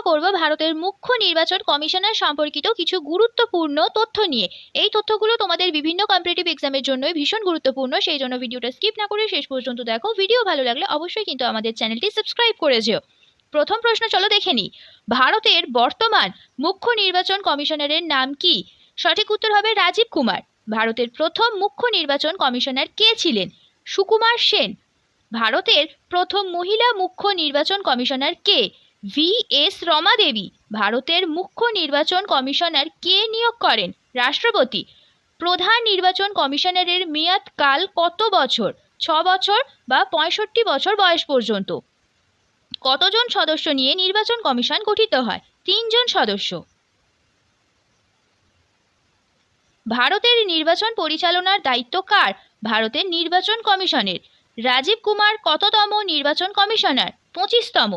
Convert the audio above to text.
করব ভারতের মুখ্য নির্বাচন কমিশনার সম্পর্কিত কিছু গুরুত্বপূর্ণ তথ্য নিয়ে। এই তথ্যগুলো তোমাদের বিভিন্ন কম্পিটিটিভ এক্সামের জন্যই ভীষণ গুরুত্বপূর্ণ, সেই জন্য ভিডিওটা স্কিপ না করে শেষ পর্যন্ত দেখো। ভিডিও ভালো লাগলে অবশ্যই কিন্তু আমাদের চ্যানেলটি সাবস্ক্রাইব করে যেও। প্রথম প্রশ্ন চলো দেখে নিই। ভারতের বর্তমান মুখ্য নির্বাচন কমিশনারের নাম কি? সঠিক উত্তর হবে রাজীব কুমার। ভারতের প্রথম মুখ্য নির্বাচন কমিশনার কে ছিলেন? সুকুমার সেন। ভারতের প্রথম মহিলা মুখ্য নির্বাচন কমিশনার কে? VS রমা দেবী। ভারতের মুখ্য নির্বাচন কমিশনার কে নিয়োগ করেন? রাষ্ট্রপতি। প্রধান নির্বাচন কমিশনারের মেয়াদকাল কত বছর? 6 বছর বা 65 বছর বয়স পর্যন্ত। কতজন সদস্য নিয়ে নির্বাচন কমিশন গঠিত হয়? 3 জন সদস্য। ভারতের নির্বাচন পরিচালনার দায়িত্ব কার? ভারতের নির্বাচন কমিশনের। রাজীব কুমার কততম নির্বাচন কমিশনার? 25তম।